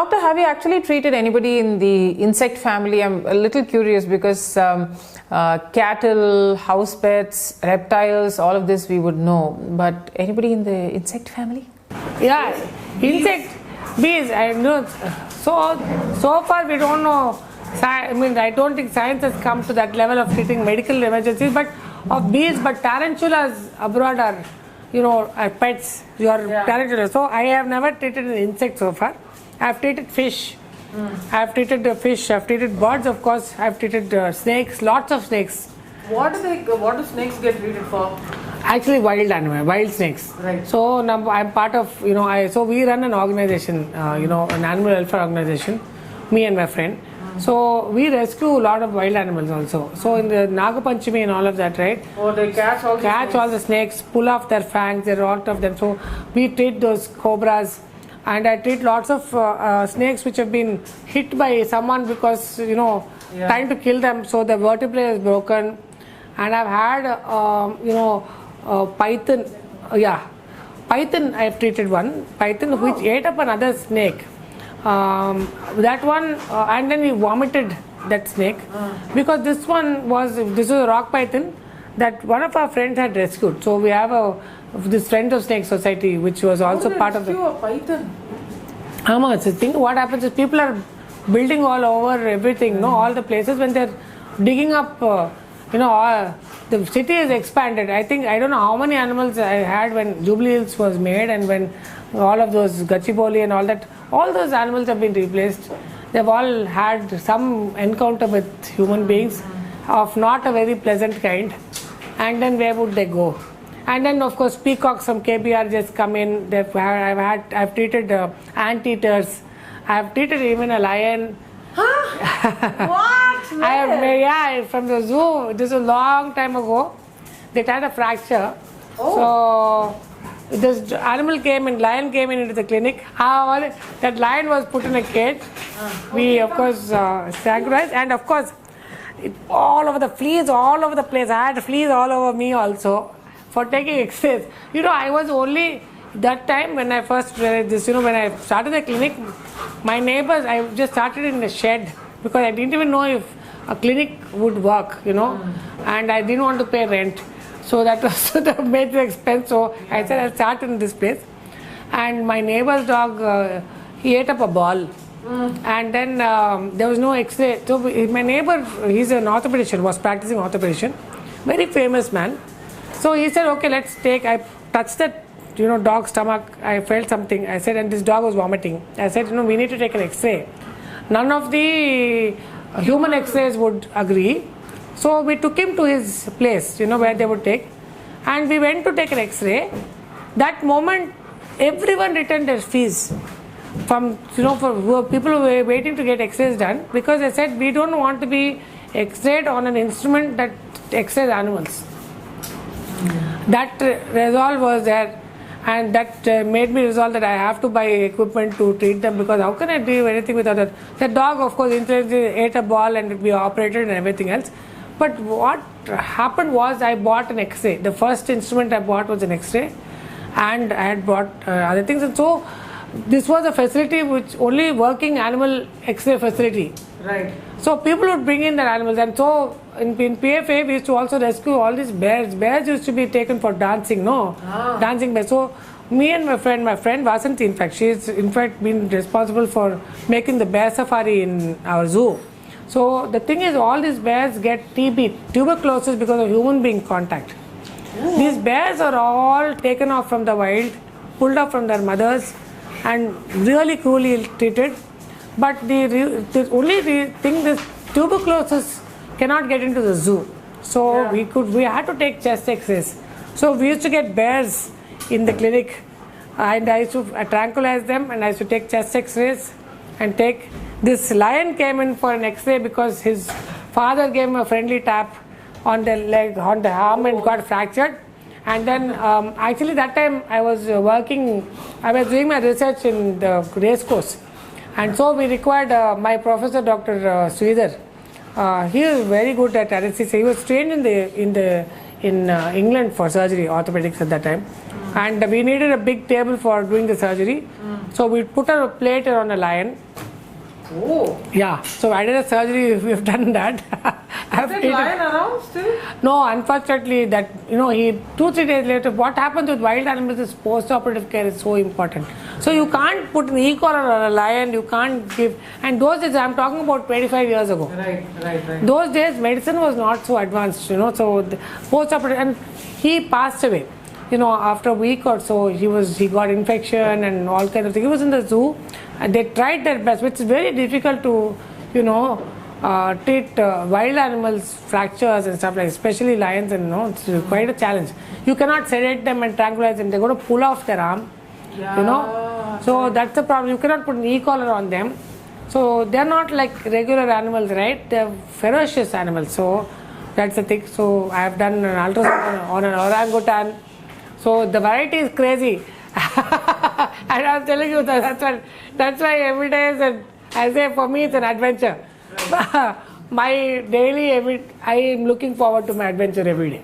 Doctor, have you actually treated anybody in the insect family? I'm a little curious because cattle, house pets, reptiles, all of this we would know. But anybody in the insect family? Yeah, insect, bees, I know. So far we don't know. I mean, I don't think science has come to that level of treating medical emergencies, but of bees, but tarantulas abroad are, are pets, tarantulas. So I have never treated an insect so far. I have treated fish. I have treated fish. I have treated birds, of course. I have treated snakes, lots of snakes. What do snakes get treated for? Actually, wild snakes. Right. So I'm part of, so we run an organization, an animal welfare organization, me and my friend. So we rescue a lot of wild animals also. So in the Nagapanchami and all of that, right? Oh, they catch all the snakes, pull off their fangs, there are a lot of them. So we treat those cobras, and I treat lots of snakes which have been hit by someone because, trying to kill them. So the vertebrae is broken. And I've had, python. Python, I've treated one. Python which ate up another snake. That one, and then we vomited that snake because this was a rock python that one of our friends had rescued. So we have this Friends of Snake Society, which was also part of the. How do they rescue a python? It's a thing. What happens is people are building all over everything, all the places when they're digging up. The city is expanded. I don't know how many animals I had when Jubilee Hills was made and when all of those Gachibowli and all that. All those animals have been replaced. They've all had some encounter with human beings of not a very pleasant kind. And then where would they go? And then of course peacocks from KBR just come in. I've treated anteaters. I've treated even a lion. Huh? What? I have from the zoo. This was a long time ago. They had a fracture. Oh. So this lion came into the clinic. That lion was put in a cage. We of course sacrificed, and of course all over the fleas all over the place. I had fleas all over me also for taking X-rays. I was only that time when I first realized this. When I started the clinic, my neighbors, I just started in the shed because I didn't even know if a clinic would work. And I didn't want to pay rent. So that was the major expense. So I said I'll start in this place. And my neighbor's dog, he ate up a ball. And then there was no X-ray. So my neighbor, he's an orthopedician, was practicing orthopedician, very famous man. So he said, okay, I touched that dog's stomach. I felt something. I said, and this dog was vomiting. I said, we need to take an X-ray. None of the human X-rays would agree. So we took him to his place, where they would take, and we went to take an X-ray. That moment, everyone returned their fees from, for people who were waiting to get X-rays done, because they said we don't want to be X-rayed on an instrument that X-rays animals. That resolve was there, and that made me resolve that I have to buy equipment to treat them, because how can I do anything without that? The dog, of course, ate a ball and we operated and everything else. But what happened was I bought an X-ray. The first instrument I bought was an X-ray, and I had bought other things. And so this was a facility which only working animal X-ray facility. Right. So people would bring in their animals, and so in PFA we used to also rescue all these bears. Bears used to be taken for dancing, dancing bears. So me and my friend Vasanthi, in fact, she's been responsible for making the bear safari in our zoo. So the thing is, all these bears get TB, tuberculosis, because of human being contact. Ooh. These bears are all taken off from the wild, pulled off from their mothers, and really cruelly treated. But the only thing, this tuberculosis cannot get into the zoo. So we had to take chest X-rays. So we used to get bears in the clinic, and I used to tranquilize them, and I used to take chest X-rays and take. This lion came in for an X-ray because his father gave him a friendly tap on the leg, on the arm, and got fractured. And then actually that time I was doing my research in the race course, and so we required my professor, Dr. Sridhar. He was very good at anesthesia. He was trained in England for surgery, orthopedics at that time. And we needed a big table for doing the surgery. So we put a plate on a lion, Oh. Yeah, so I did a surgery. We've done that. Is that lion around still? No, unfortunately, that he 2-3 days later. What happens with wild animals is post-operative care is so important. So you can't put an e-collar on a lion. You can't give. And those days, I'm talking about 25 years ago. Right. Those days, medicine was not so advanced. So post-operative, and he passed away. After a week or so, he got infection and all kind of things. He was in the zoo, and they tried their best, which is very difficult to, treat wild animals fractures and stuff like, especially lions, and it's quite a challenge. You cannot sedate them and tranquilize them. They're going to pull off their arm. So that's the problem. You cannot put an e-collar on them. So they're not like regular animals, right? They're ferocious animals. So that's the thing. So I have done an ultrasound on an orangutan. So the variety is crazy. And I'm telling you that's why every day I say for me it's an adventure. My daily I am looking forward to my adventure every day.